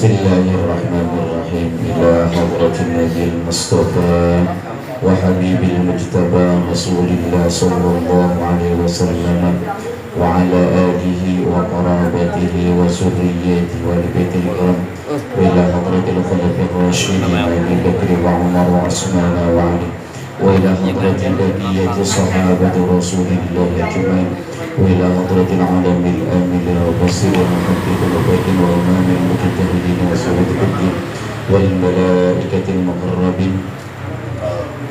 Bismillahirrahmanirrahim. Ila hadratin Nabil Mustafa wa habibil mujtaba Rasulillah sallallahu alaihi wasallam wa ala alihi wa qarabatihi wa surriyatihi wa libaitil kiram wa ila hadratil khulafir rasyidin Abi Bakr wa Umar wa Utsman wa Ali wa ila hadratil baqiyati sahabati Rasulillah ajmain wa ila hadratil alamil amil wa basir wa muhaddithil batin wa imamil mujtahidin wa sayyidil wal malaikatil muqarrabin.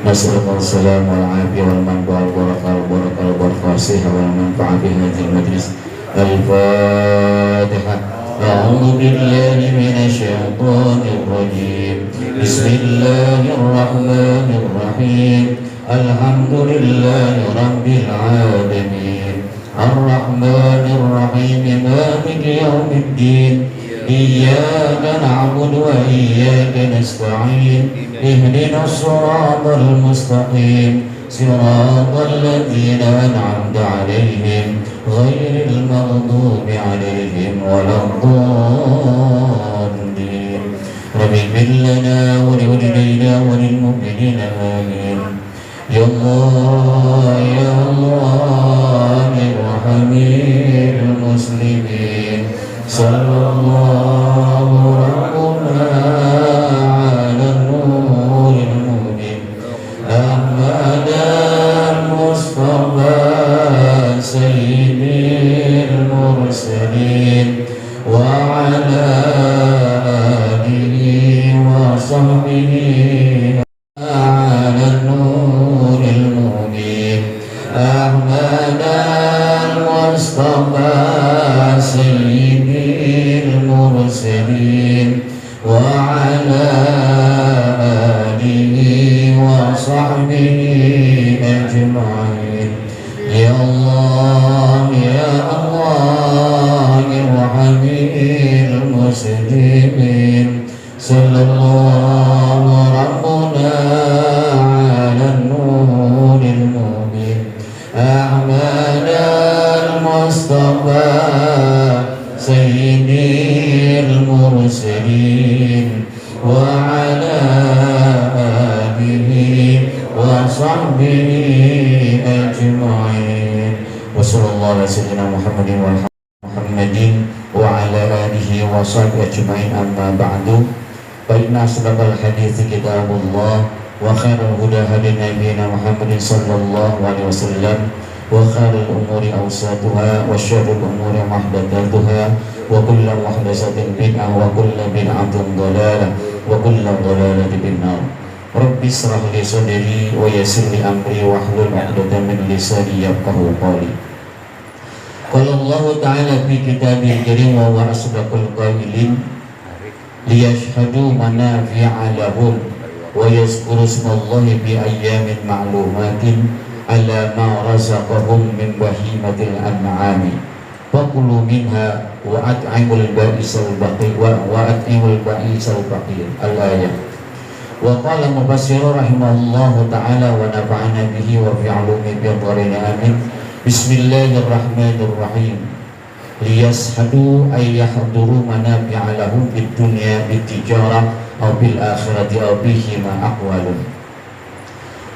Nasallallahu salam wal afiyah wal manfa'a wal barakah wal fasihah wal manfa'a bi hadzal majlis. Al-Fatihah. A'udzu billahi minasy syaithanir rajim. Bismillahirrahmanirrahim. Alhamdulillahi rabbil alamin. Ar-Rahmanir Rahim. Maliki yaumiddin. Iyyaka na'budu wa iyyaka nasta'in. Ihdinas siratal mustaqim. Siratal ladzina an'amta 'alaihim ghairil maghdubi 'alaihim waladdallin. Rabbi ighfir lana wa li walidayna wa lil mu'minina amin. Ya Allah ya Allah irhamil muslimin. Sallallahu rabbuna ala nuril mubin Ahmad al-Mustafa sayyidil mursalin wa ala alihi wa sahbihi ala nuril mubin Ahmad al-Mustafa sayyidil mursalin wa ala alihi wa sahbihi ajma'in. Ya Allah ya Allah irhamil muslimin. Sallallahu rabbuna ala nuril mubin Ahmad al-Mustafa sayyidil mursalin wa ala alihi wa sahbihi ajma'in. Wa sallallahu ala sayyidina Muhammadin wa Muhammadin wa ala alihi wa sahbihi ajma'in. Amma ba'du, fa inna asdaqal hadithi kitabullah wa khairal huda hadi nabiyina Muhammadin sallallahu alaihi wasallam wa khairul umuri awsatuha wa syarrul umuri muhdatsatuha wa kullu muhdatsatin bid'ah wa kullu bid'atin dhalalah wa kullu dhalalatin finnar. Rabbi shrah li sadri wa yassir li amri wahlul 'uqdatam min lisani yafqahu qawli. Qala Allah ta'ala fi kitabil karim wa huwa asdaqul qailin liyashhadu manafi'a lahum wa yazkuru ismallahi bi ayyamin ma'lumatin ala ma razaqahum min bahimatil an'ami fakulu minha wa at'imul ba'isal baqi wa at'imul ba'isal baqi. Al-ayah. Wa qala mufassir rahimahullahu ta'ala wa nafa'ana bihi wa fi 'ulumi bi dharina amin. Bismillahirrahmanirrahim. Liyashhadu ay yahduru manafi'a lahum fid dunya bit tijarah aw bil akhirati aw bihima aqwalun.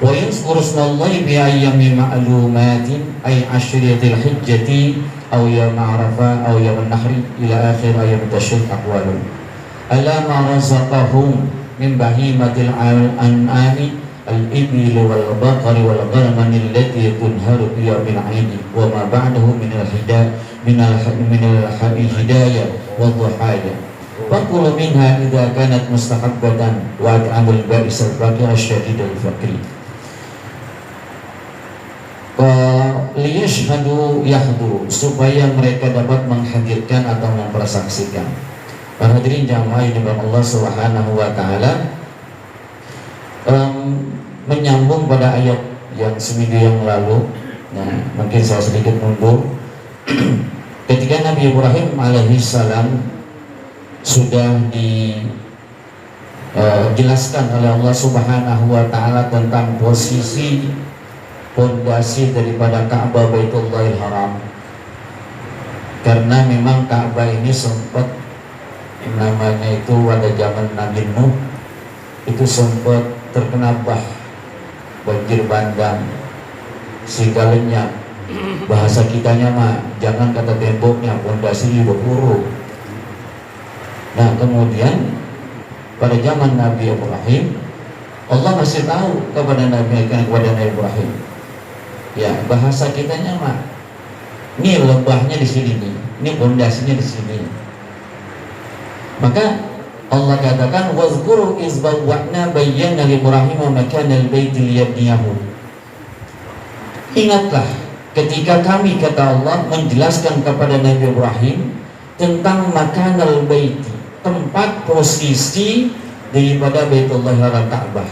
Wa yazkuru ismallahi bi ayyamin ma'lumatin ay ashriyatil hijjati aw yawm arafa aw yawm nahri ila akhir ayyam tashrik aqwalun. Ala ma razaqahum min bahimatil an'ami al-ibil wal baqari wal ghanami allati tunharu biha bil 'aini wa ma ba'dahu min al-hidayah wa dhuhaya. Fakulu minha idza kanat mustahabbatan wa at'amul ba'is al-faqir asyadid al-faqir. Liyashhadu yahduru, supaya mereka dapat menghadirkan atau mempersaksikan. Para hadirin jamaah yang dimuliakan Allah Subhanahu wa taala, menyambung pada ayat yang seminggu yang lalu. Nah, mungkin saya sedikit mundur. Ketika Nabi Ibrahim alaihissalam sudah dijelaskan oleh Allah Subhanahu wa taala tentang posisi fondasi daripada Ka'bah Baitullahil Haram, karena memang Ka'bah ini sempat namanya itu pada zaman Nabi Nuh itu sempat terkena banjir bandang sehingga lenyap. Bahasa kitanya mah jangan kata temboknya, pondasi berpuru. Nah kemudian pada zaman Nabi Ibrahim Allah masih tahu kepada Nabi Ibrahim, ya bahasa kitanya mah ini lembahnya di sini nih, ini pondasinya di sini. Maka Allah katakan wazkuru iz bawwa'na bayyana li Ibrahim makana al-baiti liyabniyahu. Ingatlah ketika kami, kata Allah, menjelaskan kepada Nabi Ibrahim tentang makanal baiti, tempat posisi daripada Baitullah Ka'bah.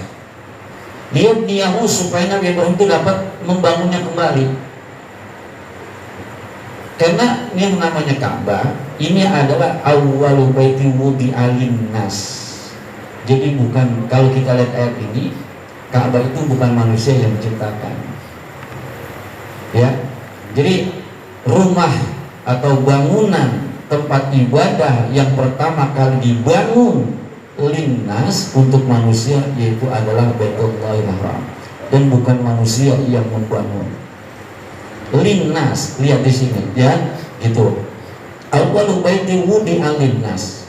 Liyabniyahu, supaya Nabi Ibrahim itu dapat membangunnya kembali. Karena yang namanya Ka'bah ini adalah awwalu baiti wudi'a linnas. Jadi bukan, kalau kita lihat ayat ini, Ka'bah itu bukan manusia yang menciptakan. Ya. Jadi rumah atau bangunan tempat ibadah yang pertama kali dibangun linnas untuk manusia yaitu adalah Baitullahil Haram, dan bukan manusia yang membangun. Linnas, lihat di sini ya, gitu. Awwalu baiti wudi'a linnas.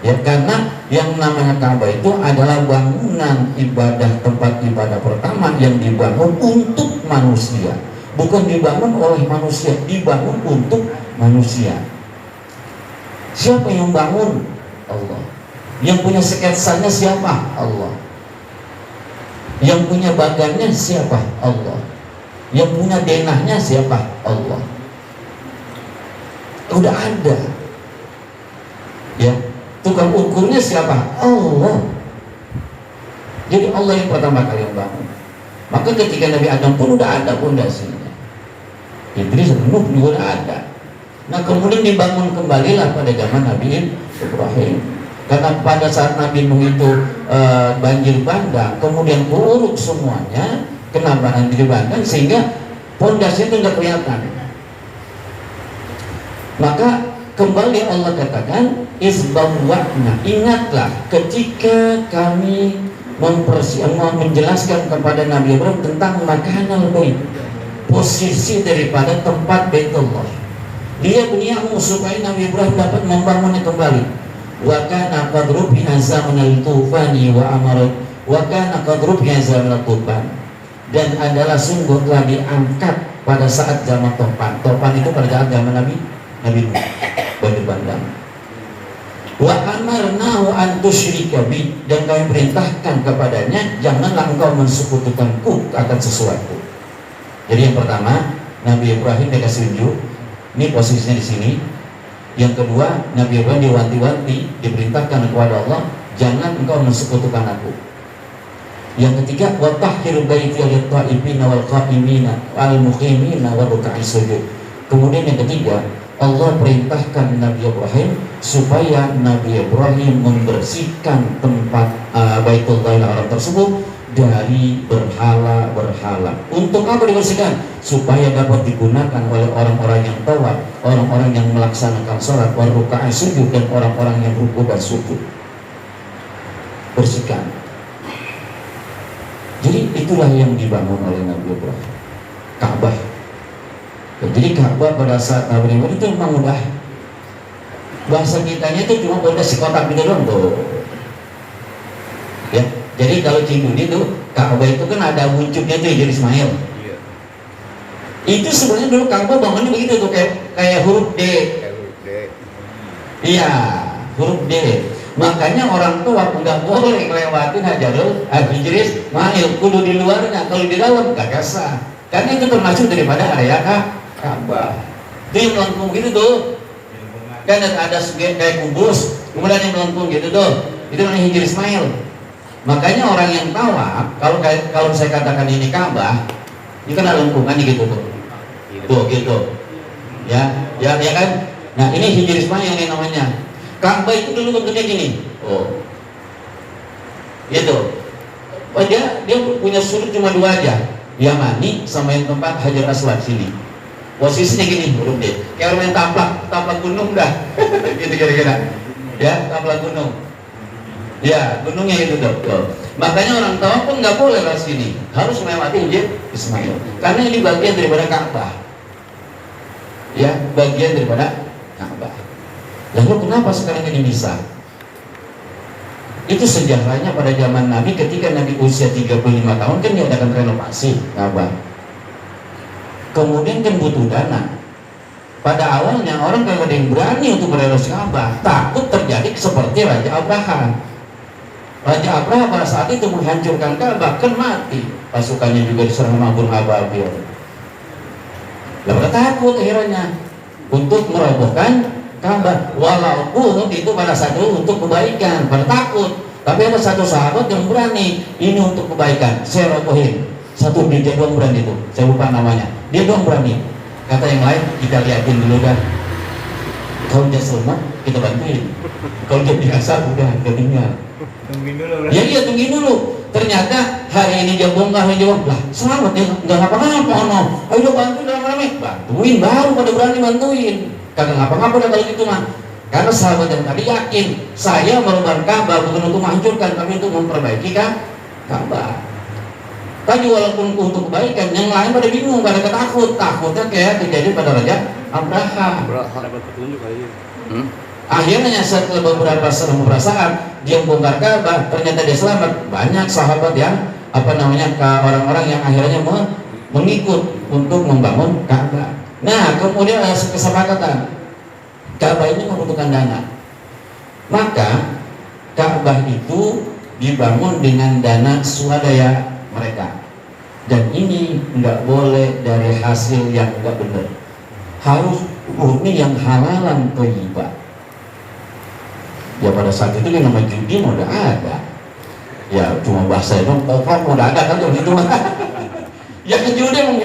Ya, karena yang namanya Ka'bah itu adalah bangunan ibadah, tempat ibadah pertama yang dibangun untuk manusia, bukan dibangun oleh manusia, dibangun untuk manusia. Siapa yang bangun? Allah. Yang punya sketsanya siapa? Allah. Yang punya bagannya siapa? Allah. Yang punya denahnya siapa? Allah. Udah ada. Ya, tukang ukurnya siapa? Allah. Jadi Allah yang pertama kali yang bangun. Maka ketika Nabi Adam pun udah ada pondasinya. Idris, Nuh juga udah ada. Nah kemudian dibangun kembalilah pada zaman Nabi Ibrahim. Karena pada saat Nabi Nuh itu banjir bandang, kemudian buruk semuanya, kena banjir bandang sehingga pondasinya itu tidak kelihatan. Maka kembali Allah katakan isbawwa'na, ingatlah ketika kami menjelaskan kepada Nabi Ibrahim tentang makanal bait, posisi daripada tempat Baitullah. Dia buniahu, supaya Nabi Ibrahim dapat membangunnya kembali. Wa kana qad rubi'a zamanal tufani wa amarat wa kana qad rubi'a zamanal tufan, dan adalah sungguh telah diangkat pada saat zaman topan. Topan itu pada saat zaman Nabi Nuh, banjir bandang. Wa amarnahu an tusyrika bi, dan kami perintahkan kepadanya janganlah engkau mensekutukanku akan sesuatu. Jadi yang pertama Nabi Ibrahim dikasih unjuk, ini posisinya di sini. Yang kedua Nabi Ibrahim diwanti-wanti, diperintahkan kepada Allah jangan engkau mensekutukan aku. Yang ketiga wa tahhir baiti lit-ta'ibina wal qa'imina wal muqimina wa ruk'is sujud. Kemudian yang ketiga Allah perintahkan Nabi Ibrahim supaya Nabi Ibrahim membersihkan tempat Baitullahil Haram tersebut dari berhala-berhala. Untuk apa dibersihkan? Supaya dapat digunakan oleh orang-orang yang tawaf, orang-orang yang melaksanakan sholat, waruka'ah sujud, dan orang-orang yang ruku dan sujud. Bersihkan. Jadi itulah yang dibangun oleh Nabi Ibrahim, Ka'bah. Jadi Ka'bah pada saat Nabi Ibrahim itu memang udah, bahasa kitanya itu cuma udah si kotak gitu doang tuh. Ya, jadi kalau Cingudi itu Ka'bah itu kan ada wujudnya tuh jadi Ismail. Iya. Itu sebenarnya dulu Ka'bah bangunnya begitu tuh, kayak huruf D. Iya, huruf D. Makanya orang tua nggak boleh ngelewatin Hajarul Hijri Ismail, kudu di luarnya, kalau di dalam gak sah. Karena itu termasuk daripada area Ka'bah. Itu yang melengkung gitu tuh. Kan ada kayak kubus, kemudian yang melengkung gitu tuh. Itu namanya Hijri Ismail. Makanya orang yang tawaf, kalau saya katakan ini Ka'bah, ini kan ada lengkungannya gitu tuh. Tuh gitu. Ya kan? Nah, ini Hijri Ismail yang namanya. Ka'bah itu dulu bentuknya gini. Oh. Gitu. Oh, dia punya sudut cuma dua aja. Yamani sama yang tempat Hajar Aswad sini. Posisinya gini, huruf D. Kayak orang yang taplak gunung dah. Gitu kira-kira. Ya, Ka'bah gunung. Ya, gunungnya itu tuh. Makanya orang tua pun nggak boleh lewat sini, harus melewati Hijr Ismail, karena ini bagian daripada Ka'bah. Ya, bagian daripada Ka'bah. Lalu kenapa sekarang ini bisa? Itu sejarahnya pada zaman Nabi, ketika Nabi usia 35 tahun kan diadakan renovasi Ka'bah. Kemudian kan butuh dana. Pada awalnya orang kalau ada yang berani untuk merenovasi Ka'bah, takut terjadi seperti Raja Abraham. Raja Abraham pada saat itu menghancurkan Ka'bah, kan mati. Pasukannya juga diserang Mabur Ababil. Lalu takut akhirnya untuk merobohkan Ka'bah, walaupun itu pada saat itu untuk kebaikan, pada takut. Tapi ada satu sahabat yang berani, ini untuk kebaikan, saya robohin. Satu dia doang berani itu, saya lupa namanya. Dia doang berani. Kata yang lain, kita liatin dulu dah. Kalau dia selamat, kita bantuin. Kalau dia biasa, udah kita tinggal. Tungguin dulu. Ya iya, tungguin dulu. Ternyata hari ini dia bongkar, dia jawab, lah selamat ya, nggak ngapa-ngapa, no. Ayo bantuin rame-rame, bantuin, baru pada berani bantuin. Kagak ngapa-ngapa dah kalau gitu mah. Karena sahabat yang tadi yakin, saya merubah Ka'bah bukan untuk menghancurkan, tapi untuk memperbaiki Ka'bah. Tadi walaupun untuk kebaikan, yang lain pada bingung, pada ketakut, takutnya kayak terjadi pada Raja Abraham. Dapat petunjuk kali. Akhirnya setelah beberapa saat dia bongkar Ka'bah, ternyata dia selamat. Banyak sahabat yang orang-orang yang akhirnya mengikut untuk membangun Ka'bah. Nah, kemudian ada kesepakatan Ka'bah ini membutuhkan dana. Maka Ka'bah itu dibangun dengan dana swadaya mereka. Dan ini nggak boleh dari hasil yang nggak benar. Harus murni yang halalan thayyibah. Ya pada saat itu kan nama judi udah ada. Ya cuma bahasa itu koprak udah ada kan gitu mah. Ya judi emang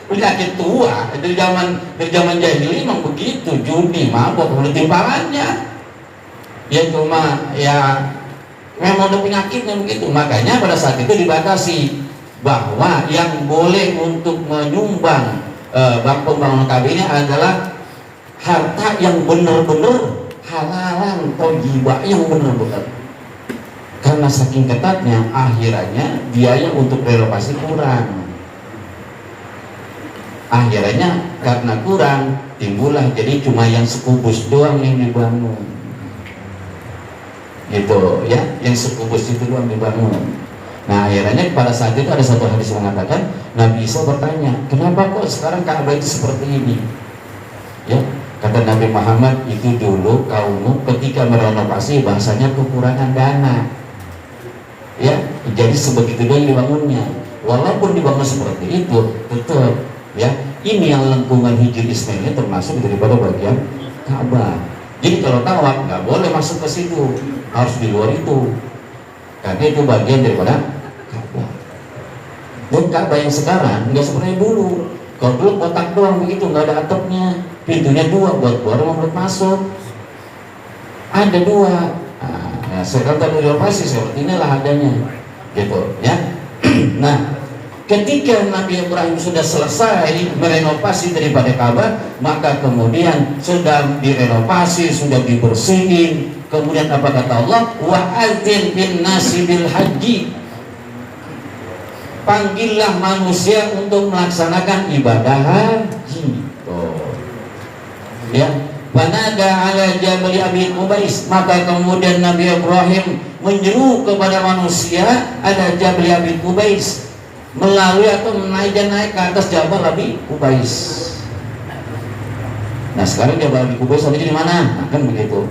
penyakit tua dari zaman jahili emang begitu, judi mabok udah timbangannya. Ya cuma ya memang udah penyakitnya begitu. Makanya pada saat itu dibatasi bahwa yang boleh untuk menyumbang pembangunan Ka'bah ini adalah harta yang benar-benar halalan thayyibah, yang benar-benar. Karena saking ketatnya, akhirnya biaya untuk renovasi kurang. Akhirnya karena kurang, timbullah jadi cuma yang sekubus doang yang dibangun. Gitu ya, yang sekubus itu doang dibangun. Nah akhirnya pada saat itu ada satu hadis mengatakan, Nabi Isa bertanya, kenapa kok sekarang Ka'bah itu seperti ini? Ya, kata Nabi Muhammad, itu dulu kaummu ketika merenovasi bahasanya kekurangan dana. Ya, jadi sebegitu doang dibangunnya. Walaupun dibangun seperti itu, tetap ya, ini yang lengkungan Hijr Ismail termasuk daripada bagian Ka'bah. Jadi kalau tawaf nggak boleh masuk ke situ, harus di luar itu. Karena itu bagian daripada Ka'bah. Dan Ka'bah yang sekarang nggak seperti dulu. Kalau dulu kotak doang begitu, nggak ada atapnya, pintunya dua buat keluar buat masuk. Ada dua. Nah, sekarang tadi renovasi seperti inilah adanya, gitu ya. Nah, ketika Nabi Ibrahim sudah selesai merenovasi daripada Ka'bah, maka kemudian sudah direnovasi, sudah dibersihin. Kemudian apa kata Allah? Wa'adzin bin nasi bil haji. Panggillah manusia untuk melaksanakan ibadah haji. Ya, panada ala jabal Abi Qubais, maka kemudian Nabi Ibrahim menyeru kepada manusia ada Jabal Abi Qubais, melalui atau naik ke atas Jabal Abi Qubais. Nah sekarang Jabal Abi Qubais ada di mana? Nah, kan begitu.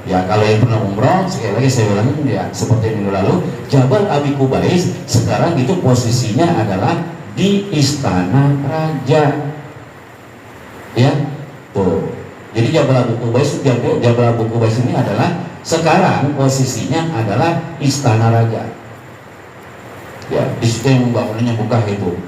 Ya kalau yang pernah umroh, sekali lagi saya ulangi ya, seperti minggu lalu, Jabal Abi Qubais sekarang itu posisinya adalah di istana raja. Ya, tuh. Jadi Jabal Abi Qubais ini adalah sekarang posisinya adalah istana raja. Ya, di situ yang membangunnya buka itu.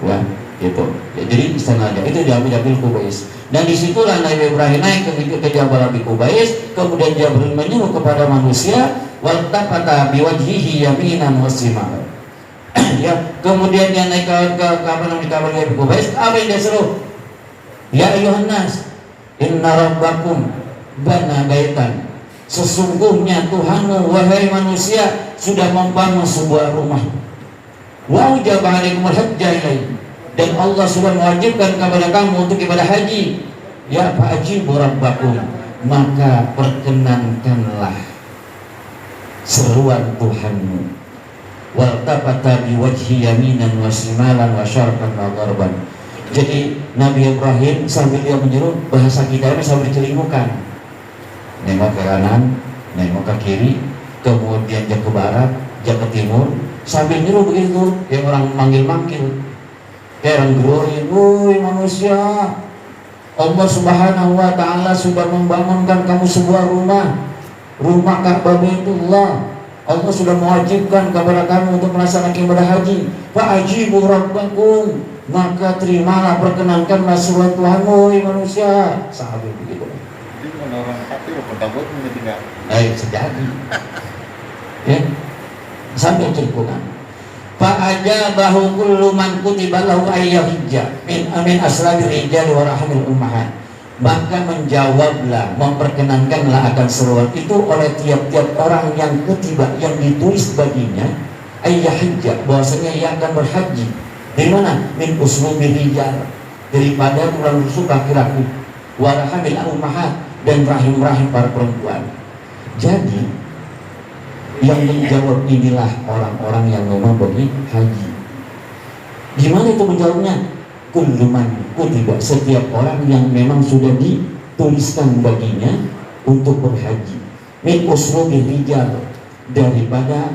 Ya, gitu. Ya, jadi istana raja itu Jabal Abi Qubais. Dan disitulah Nabi Ibrahim naik ke Jabal Abi Qubais, kemudian Jibril menyuruh kepada manusia, waltafata biwajhihi yaminan wa shimal. Ya, kemudian dia naik ke Jabal Abi Qubais, apa yang dia suruh? Ya ayuhan nas, inna rabbakum bana baitan sesungguhnya Tuhanmu wahai manusia sudah membangun sebuah rumah. Wa ujaba alaikumul hajja ilaihi, dan Allah sudah mewajibkan kepada kamu untuk ibadah haji. Ya fa'ajibu rabbakum, maka perkenankanlah seruan Tuhanmu. Waltafata biwajhi yaminan wa shimalan wa syarqan wa gharban. Jadi Nabi Ibrahim sambil dia menyeru, bahasa kita ini sambil dicelimukan, nengok ke kanan, nengok ke kiri, kemudian jak ke barat, jak ke timur, sambil nyeru begitu, yang orang manggil-manggil, kayak orang glory. Woi manusia, Allah Subhanahu wa Ta'ala sudah membangunkan kamu sebuah rumah Ka'bah Baitullah. Allah sudah mewajibkan kepada kamu untuk melaksanakan ibadah haji. Fa'ajibu rabbakum, maka terimalah, perkenankanlah seruan Tuhanmu wahai manusia. Sahabat begitu. Jadi kalau orang kafir bertakut tidak. Sejadi. Ya. Sampai ceritakan. Fa'ajabahu kullu man kutiba lahu ayyahijja min aslabil rijal wa rahmil ummahat. Maka menjawablah, memperkenankanlah akan seruan itu oleh tiap-tiap orang yang kutiba, yang ditulis baginya ayyahijja, bahwasanya ia akan berhaji. Dari mana? Min uslubil rijal, daripada tulang rusuk laki-laki, wa rahmil ummahat, dan rahim-rahim para perempuan. Jadi yang menjawab inilah orang-orang yang memang pergi haji. Gimana itu menjawabnya? Kulluman kutiba, setiap orang yang memang sudah dituliskan baginya untuk berhaji. Min uslubil rijal, daripada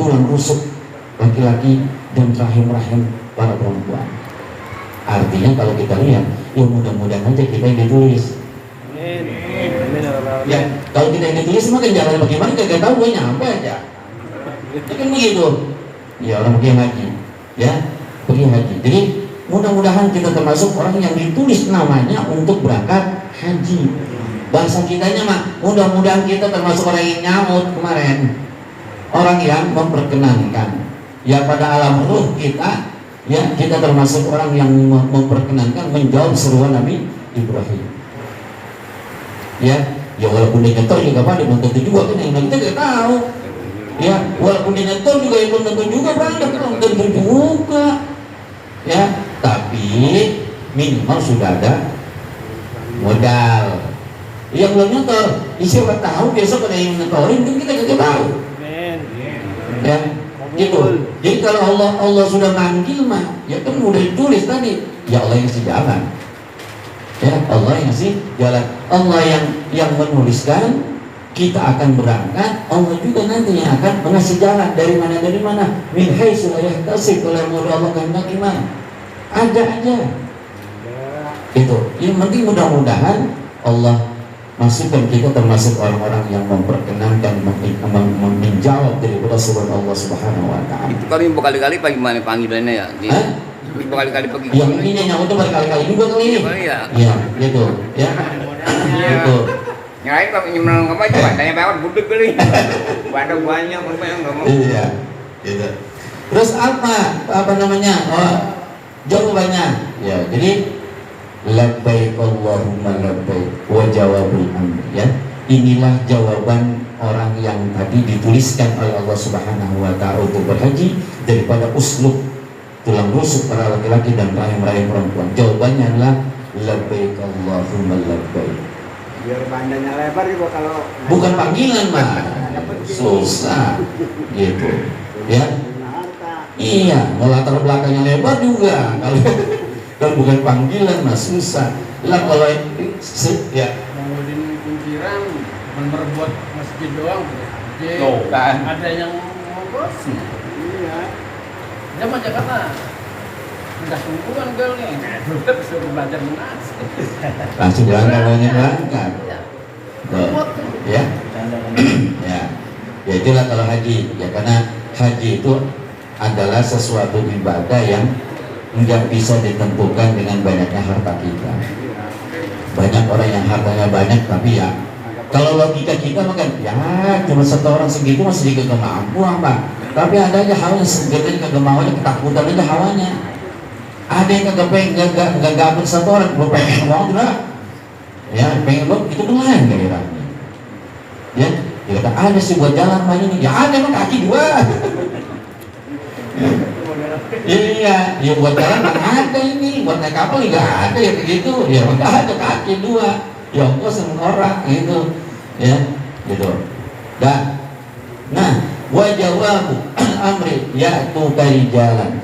tulang rusuk laki-laki dan rahim-rahim para perempuan. Artinya kalau kita lihat, ya mudah-mudahan aja kita yang ditulis. Ya, kalau kita yang ditulis makan jalan bagaimana gak tahu, gue nyampe aja. Ya kan begitu. Ya orang pergi haji, ya pergi haji. Jadi mudah-mudahan kita termasuk orang yang ditulis namanya untuk berangkat haji. Bahasa kitanya mah mudah-mudahan kita termasuk orang yang nyamut kemarin, orang yang memperkenankan. Ya pada alam ruh kita, ya kita termasuk orang yang memperkenankan, menjawab seruan Nabi Ibrahim. Ya walaupun dia nyetor juga pada belum tentu juga kan, yang kita nggak tahu. Ya walaupun dia nyetor juga belum tentu juga berangkat, belum tentu juga. Ya tapi minimal sudah ada modal. Yang belum nyetor, siapa tahu besok ada yang nyetorin, kan kita nggak tahu. Ya gitu. Jadi kalau Allah sudah manggil mah, ya kan udah ditulis tadi. Ya Allah yang ngasih jalan. Ya Allah yang ngasih jalan. Allah yang menuliskan kita akan berangkat. Allah juga nanti yang akan mengasih jalan. Dari mana? Min haitsu la yahtasib, kalau Allah kehendaki mah ada aja. Itu. Yang penting mudah-mudahan Allah masukkan kita termasuk orang-orang yang memperkenankan, menjawab daripada seruan Allah Subhanahu wa Ta'ala. Itu kali berkali-kali bagaimana panggilannya ya? Berkali-kali pergi. Yang ini nyawa itu berkali-kali juga kali ini. Iya, gitu. Ya. Gitu. Yang lain kalau nyemang apa coba tanya banget budek kali. Ada banyak orang yang enggak mau. Iya. Gitu. Terus apa namanya? Jawabannya. Ya, jadi labbaik Allahumma labbaik wa jawabul amr, ya. Inilah jawaban orang yang tadi dituliskan oleh Allah Subhanahu wa Ta'ala untuk berhaji, daripada uslub tulang rusuk para laki-laki dan rahim-rahim perempuan. Jawabannya adalah labbaik Allahumma labbaik. Biar badannya lebar juga kalau Bukan panggilan mah. Susah gitu. Ya. Iya, melatar belakangnya lebar juga. Kalau bukan panggilan mah susah. Lah kalau ya Maulidin Kunciran merebut masjid doang masjid. Loh, kan. Ada yang mogos. Iya. Zaman Jakarta. Udah tungguan gal nih. Tetap suruh belajar menas. langsung berangkat. Tuh, ya. Ya. Ya itulah kalau haji. Ya karena haji itu adalah sesuatu ibadah yang nggak bisa ditentukan dengan banyaknya harta kita. Banyak orang yang hartanya banyak, tapi ya kalau logika kita makan, ya cuma satu orang segitu masih kagak mampu apa. Tapi ada aja hal yang segede kagak maunya, ketakutan aja hawanya. Ada yang kagak pengen, nggak gabut satu orang, gue pengen mau lah. Ya pengen lo itu doang kira-kira. Ya, dia kata ada sih buat jalan mah ini. Ya ada emang kaki dua. Iya, ya buat jalan nggak ada ini, buat naik kapal nggak ada ya kayak gitu. Ya nggak ada kaki dua. Ya Allah seneng orang gitu, ya gitu. Dah, nah wajawabu amri yaitu dari jalan,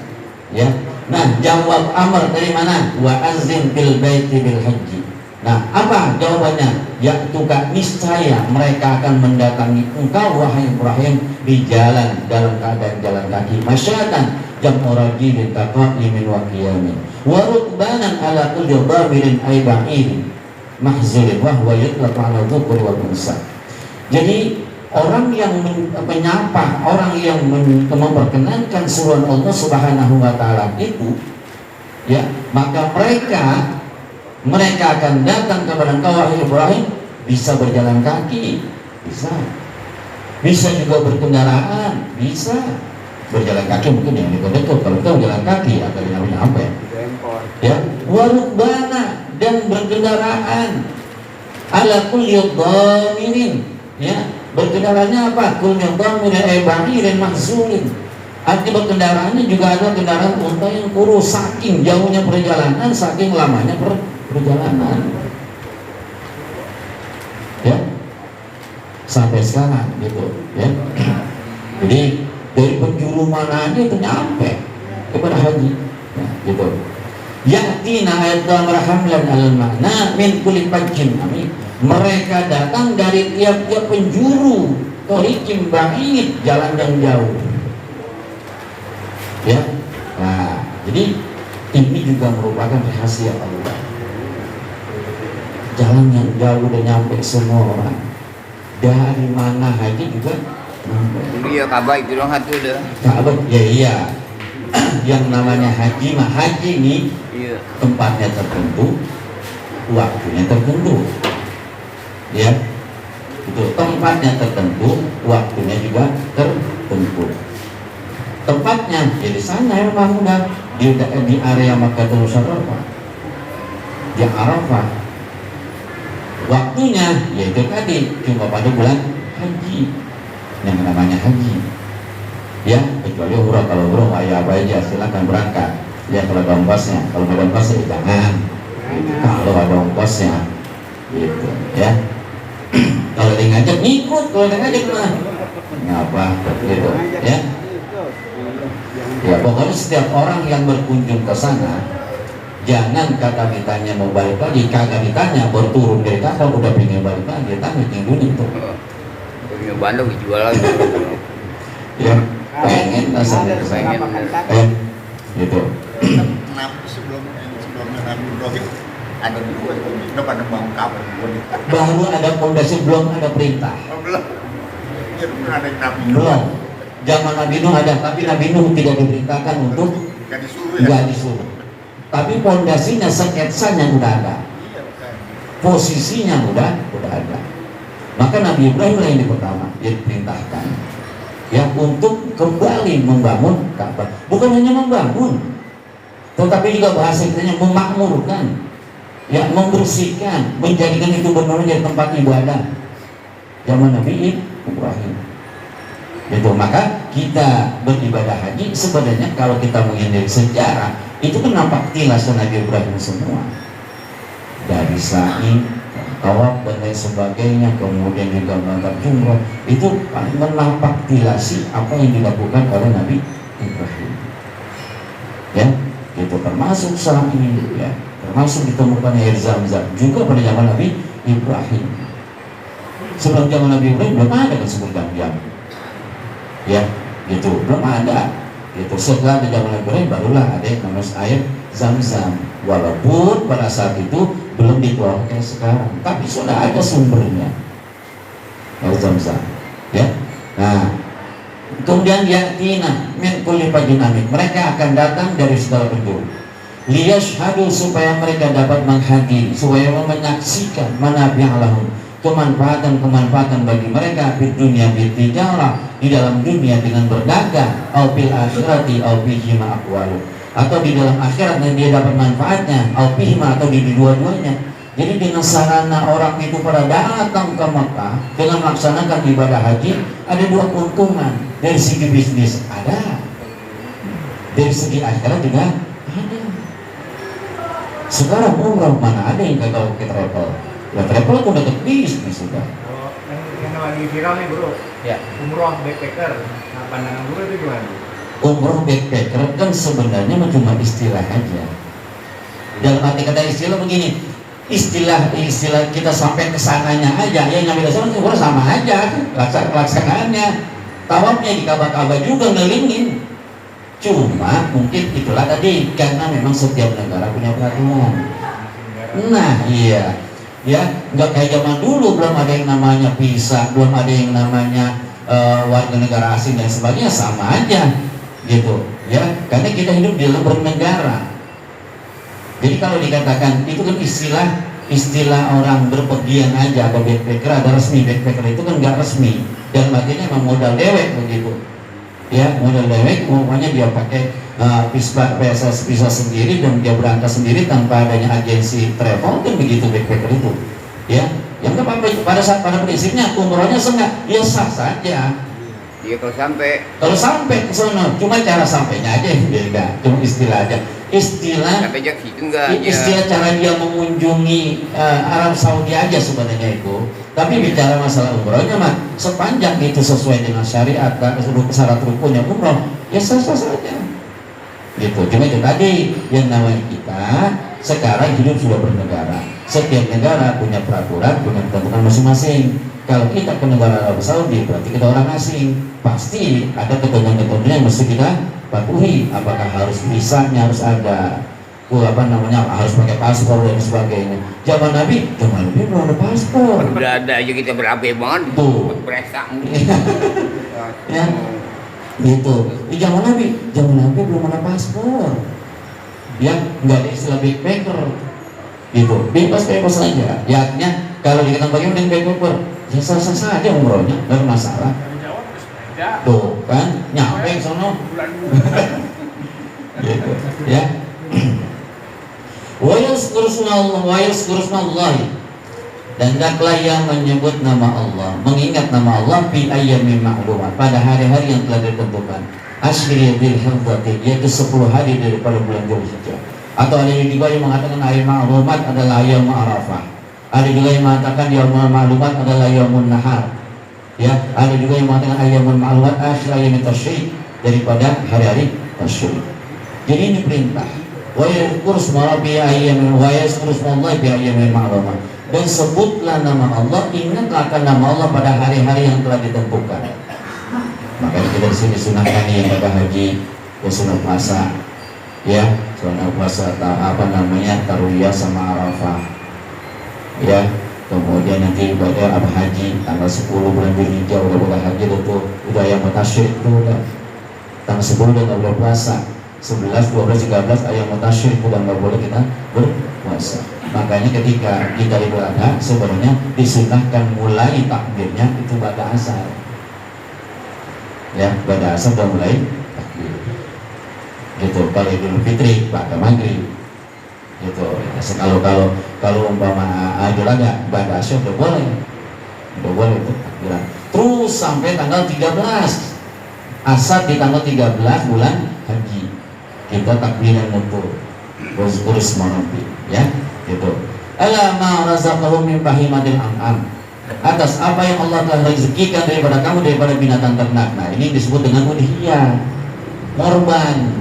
ya. Nah jawab amr dari mana? Wa azim bil baiti bil haji. Nah, apa jawabannya? Yaitu niscaya mereka akan mendatangi engkau wahai Ibrahim di jalan dalam keadaan jalan kaki masyatan jam'u rajulin taqa'imin wa qiyamin wa rukbanan ala kulli dhamirin ay ba'irin mahzulin wa huwa yutlaq 'ala dhukuri wal unsa. Jadi orang yang menyapa, orang yang memperkenankan seruan Allah Subhanahu wa taala itu, ya, maka mereka akan datang kepada engkau wahai Ibrahim, bisa berjalan kaki, bisa juga berkendaraan, bisa berjalan kaki mungkin yang dekat-dekat, kalau kita berjalan kaki akan nyampe, ya, warukbana dan berkendaraan, ala kulli dhamirin, ya, berkendaraannya apa? Kulli dhamirin ba'irin mahzulin. Arti berkendaraannya juga ada kendaraan unta yang kurus, saking jauhnya perjalanan, saking lamanya perjalanan, ya, sampai sekarang gitu, ya. Jadi dari penjuru mana aja itu nyampe kepada haji, ya, gitu. Yatina ayat hamlan al makna min kulli fajjin amin. Mereka datang dari tiap-tiap penjuru thariqin ba'id, jalan yang jauh, ya. Nah, jadi ini juga merupakan rahasia Allah. Jalan yang jauh udah nyampe semua orang. Dari mana haji juga nyampe. Iya Ka'bah itu dong satu dah. Ka'bah, ya iya. Yang namanya haji mah haji ini Iya. tempatnya tertentu, waktunya tertentu. Ya. Itu tempatnya tertentu, waktunya juga tertentu. Tempatnya ya di sana ya Pak Muda, di area Makkahul Mukarramah, di Arafah. Waktunya yaitu tadi cuma pada bulan haji, yang namanya haji, ya, kecuali umroh. Kalau umroh ya apa aja silakan berangkat, ya, kalau ada ongkosnya. Kalau ada ongkosnya jangan, kalau ada ongkosnya gitu, ya. Kalau dia ngajak ngikut, kalau dia ngajak mah ngapa gitu, ya. Ya pokoknya setiap orang yang berkunjung ke sana, jangan kata ditanya mau balik lagi, kagak ditanya baru turun dari kapal udah pengen balik lagi, tanya tingguin itu. Punya Bandung dijual lagi. Ya pengen rasanya Pengen. gitu. Nabi sebelumnya Nabi Ibrahim ada dua itu depan bangun kapal. Baru ada fondasi, belum ada perintah. Belum. Ya belum ada Nabi. Belum. Zaman Nabi Nuh ada, tapi Nabi Nuh tidak diperintahkan untuk Nggak disuruh ya. nggak disuruh. Tapi fondasinya, sketsanya udah ada, Iya kan. posisinya udah ada. Maka Nabi Ibrahim lah yang pertama diperintahkan, ya, untuk kembali membangun Ka'bah. Bukan hanya membangun, tetapi juga bahasa kitanya memakmurkan, ya, membersihkan, menjadikan itu benar-benar jadi tempat ibadah. Zaman Nabi Ibrahim. Itu maka kita beribadah haji sebenarnya kalau kita mengingat sejarah itu kan nampak tilas Nabi Ibrahim semua, dari sa'i, tawaf dan lain sebagainya, kemudian juga mengantar jumrah, itu menampak tilasi apa yang dilakukan oleh Nabi Ibrahim, ya, itu termasuk sa'i, ya, termasuk ditemukan air Zam-Zam juga pada zaman Nabi Ibrahim. Sebelum zaman Nabi Ibrahim belum ada kan sebelum Zam-Zam, ya, gitu, belum ada. Itu setelah di zaman Nabi Ibrahim barulah ada yang namanya air Zam-Zam. Walaupun pada saat itu belum dituang kayak sekarang, tapi sudah ada sumbernya air Zam-Zam, ya. Nah, kemudian yatina min kulli fajjin amik, mereka akan datang dari segala penjuru. Liyashhadu, supaya mereka dapat menghadiri, supaya menyaksikan manafi'a lahum, kemanfaatan bagi mereka di dunia bertijarah, di dalam dunia dengan berdagang, au fil akhirati au fihi ma aqwalu, atau di dalam akhirat yang dia dapat manfaatnya, au fihi ma, atau di dua-duanya, Jadi dengan sarana orang itu pada datang ke Mekah dengan melaksanakan ibadah haji, ada dua keuntungan. Dari segi bisnis ada, dari segi akhirat juga ada. Sekarang umroh mana ada yang kagak pakai travel? Ya travel itu udah bisnis sudah. Kalau yang lagi viral nih bro, Ya. umroh backpacker. Nah pandangan bro itu gimana? Umroh backpacker kan sebenarnya cuma istilah aja. Dalam arti kata istilah begini, istilah kita sampai ke sananya aja, yang nyampe sana umroh sama aja, pelaksanaannya, tawafnya di Ka'bah juga ngelilingin. Cuma mungkin itulah tadi karena memang setiap negara punya peraturan. Nah iya, ya nggak kayak zaman dulu, belum ada yang namanya visa, belum ada yang namanya warga negara asing dan sebagainya, sama aja gitu ya, karena kita hidup di dalam bernegara. Jadi kalau dikatakan itu kan istilah orang berpergian aja, ada backpacker, ada resmi. Backpacker itu kan nggak resmi, dan artinya memang modal dewek begitu ya, modal dewek, umumnya dia pakai visa sendiri dan dia berangkat sendiri tanpa adanya agensi travel, kan begitu backpacker itu ya. Yang apa pada prinsipnya umrohnya ya sah saja. Iya kalau sampai ke sana, cuma cara sampainya aja yang beda, cuma istilah aja. sampai jak situ enggak aja. Istilah cara dia mengunjungi Arab Saudi aja sebenarnya itu. Tapi bicara masalah umrohnya mah sepanjang itu sesuai dengan syariat dan seluruh syarat rukunnya umroh, ya sah-sah saja. Gitu. Cuma itu tadi yang namanya kita sekarang hidup sudah bernegara. Setiap negara punya peraturan, punya ketentuan masing-masing. Kalau kita ke negara Arab Saudi berarti kita orang asing, pasti ada ketentuan-ketentuan yang mesti kita patuhi. Apakah harus visanya harus ada, harus pakai paspor dan sebagainya. Zaman Nabi belum ada paspor. Udah ada aja kita berabe banget tuh. Beresak. Ya, gitu. Di zaman Nabi belum ada paspor. Ya, nggak ada istilah backpacker. Gitu. Bebas saja. Ya, artinya kalau dikatakan bagaimana dengan backpacker, ya sah-sah saja umrohnya, nggak ada masalah. Tuh kan, nyampe sono. Gitu. Ya. Wa yazkurusmallahi, dan hendaklah yang menyebut nama Allah, mengingat nama Allah fi ayyamin ma'lumat, pada hari-hari yang telah ditentukan. Asyri dzulhijjah, yaitu 10 hari daripada bulan Dzulhijjah. Atau ada juga yang mengatakan ayyam ma'lumat adalah ayyam Arafah. Ada juga yang mengatakan yaumul ma'lumat adalah yaumun nahar. Ya, ada juga yang mengatakan ayyamul ma'lumat akhir ayyamit tasyrik, daripada hari-hari tasyrik. Jadi ini perintah. Wa yazkurusmallahi fi ayyamin ma'lumat. Dan sebutlah nama Allah, ingatlah akan nama Allah pada hari-hari yang telah ditentukan. Makanya kita di sini sunahkan yang pada haji, ya sunah puasa, ya sunah puasa tarwiyah sama Arafah, ya. Kemudian nanti ibadah apa haji tanggal 10 bulan Dzulhijjah udah boleh haji udah yang mutasyrik itu udah tanggal 10 udah nggak boleh puasa, 11, 12, 13 ayam mutasyrik udah nggak boleh kita berpuasa. Makanya ketika kita ibadah sebenarnya disunahkan mulai takbirnya itu pada asar, ya pada asar udah mulai takbir gitu. Kalau Idul Fitri pada maghrib gitu. Kalau umpama ada pada asar udah boleh itu takbiran terus sampai tanggal 13 asar di tanggal 13 bulan haji kita takbiran untuk terus menempi, ya gitu. Ala ma razaqahum min bahimatil an'am, atas apa yang Allah telah rezekikan daripada kamu daripada binatang ternak. Nah ini disebut dengan udhiyah, korban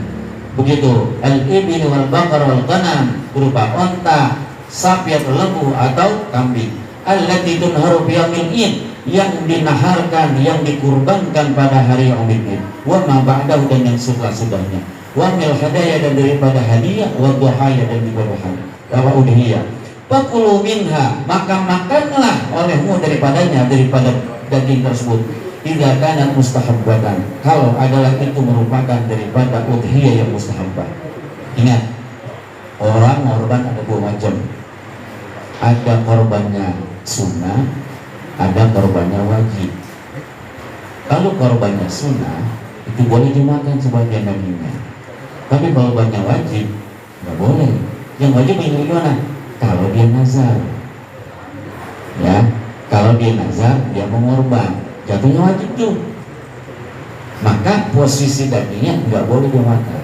begitu. Al-ibil wal baqar wal ghanam, berupa onta, sapi atau lembu atau kambing. Allati tunharu fi yaumil id, yang dinaharkan, yang dikurbankan pada hari yaumil id. Wa ma ba'dahu, dan yang setelah-sudahnya. Wa mil hadaya, dan daripada hadiah, wa duhaya, dan juga duhaya. Wa udhiyah. Fakulu minha, maka makanlah olehmu daripadanya, daripada daging tersebut. Tidak kana mustahabbatan, kalau adalah itu merupakan daripada udhiyah yang mustahabbah. Ingat, orang korban ada dua macam. Ada korbannya sunnah, ada korbannya wajib. Kalau korbannya sunnah itu boleh dimakan sebagian dagingnya, tapi korbannya wajib nggak boleh. Yang wajib ini gimana? kalau dia nazar. Ya, kalau dia nazar, dia mengorban, jatuhnya wajib tuh. Maka posisi dagingnya nggak boleh dia makan.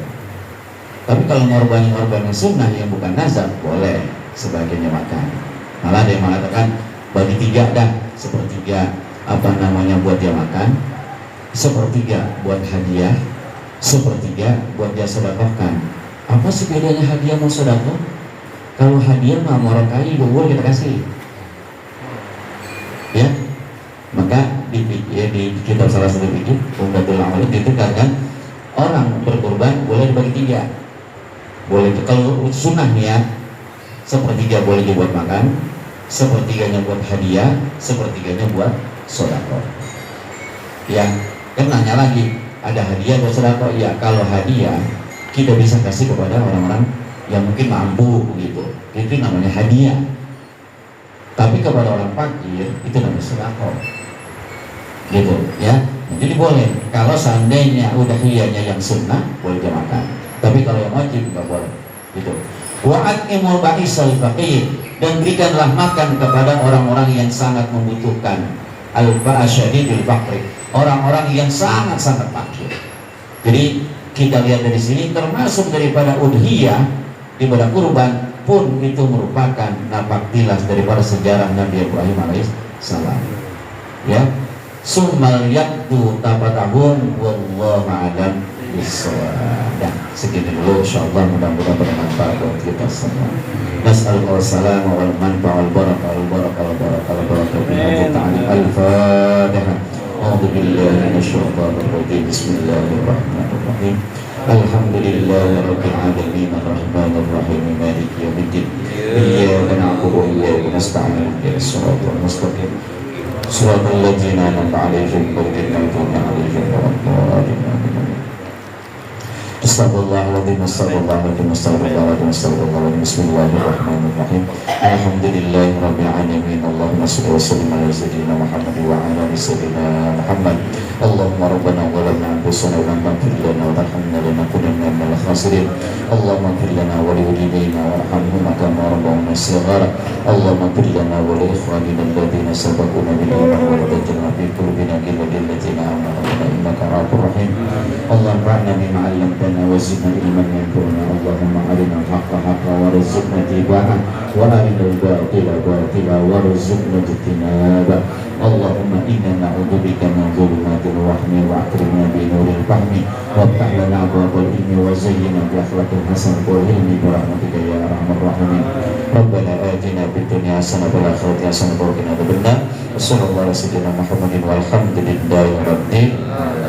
Tapi kalau ngorban sunnah yang bukan nazar, boleh sebagiannya makan. Malah dia mengatakan bagi 3 dah, sepertiga buat dia makan, sepertiga buat hadiah, sepertiga buat dia sedekahkan. Apa sih bedanya hadiah mau sedekah? Kalau hadiah mah morokai boleh kita kasih, ya. Maka di kitab salah satu fikih Umdatul Amal ditekankan orang berkorban boleh dibagi 3. Boleh kalau sunnah nih ya, sepertiga boleh dibuat makan, sepertiganya buat hadiah, sepertiganya buat sedekah. Ya, kan nanya lagi, ada hadiah buat sedekah? Ya, kalau hadiah kita bisa kasih kepada orang-orang yang mungkin mampu gitu, itu namanya hadiah. Tapi kepada orang fakir itu namanya sedekah, gitu ya. Jadi boleh, kalau seandainya udahiyahnya yang sunnah boleh dia makan, tapi kalau yang wajib nggak boleh, gitu. Wa'at'imul ba'isal faqir, dan berikanlah makan kepada orang-orang yang sangat membutuhkan. Al-ba'asyadidul faqri, orang-orang yang sangat-sangat fakir. Jadi kita lihat dari sini termasuk daripada udhiyah, ibadah kurban pun itu merupakan napak tilas daripada sejarah Nabi Ibrahim alaihissalam. Ya, summal yaktu tabatahun wallahu a'lam bissawab. Dan segini dulu, insyaallah mudah-mudahan bermanfaat buat kita semua. Nas'alullah salam wal manfa'a wal barakah wal barakah wal barakah wal barakah bi ta'ala al-Fatihah. A'udzu billahi minasyaitonir rajim. Bismillahirrahmanirrahim. Alhamdulillahirabbil alamin arrahmanir rahim maliki yaumiddin. Iyyaka na'budu wa iyyaka nasta'in. Ihdinas siratal mustaqim. Shiratal ladzina an'amta 'alaihim ghairil maghdubi 'alaihim waladdallin. Astagfirullahaladzim, astagfirullahaladzim, astagfirullahaladzim, astagfirullahaladzim. Bismillahirrahmanirrahim. Alhamdulillahirabbil alamin. Allahumma shalli wa sallim ala sayyidina Muhammad wa ala ali sayyidina Muhammad. Allahumma rabbana zalamna anfusana wa lam taghfir lana wa tarhamna lanakunanna minal khasirin. Allahumma ighfir lana wa li walidayna warhamhuma kama rabbawna shighara. Allahumma ighfir lana wa li ikhwanina alladhina sabaquna bil iman wa la taj'al fi qulubina ghillan lil ladzina amanu innaka ra'ufur rahim. Allahumma anfa'na bima 'allamtana وزدنا علما ينفعنا. اللهم أرنا الحق حقا وارزقنا اتباعه وأرنا الباطل باطلا وارزقنا اجتنابه. اللهم إنا نعوذ بك من ظلمات الوهم وأكرمنا بنور الفهم وافتح لنا أبواب العلم وزينا بأخلاق الحسنة والعلم برحمتك يا أرحم الراحمين. ربنا آتنا في الدنيا حسنة وفي الآخرة حسنة وقنا عذاب النار. وصلى الله على سيدنا محمد والحمد لله رب العالمين.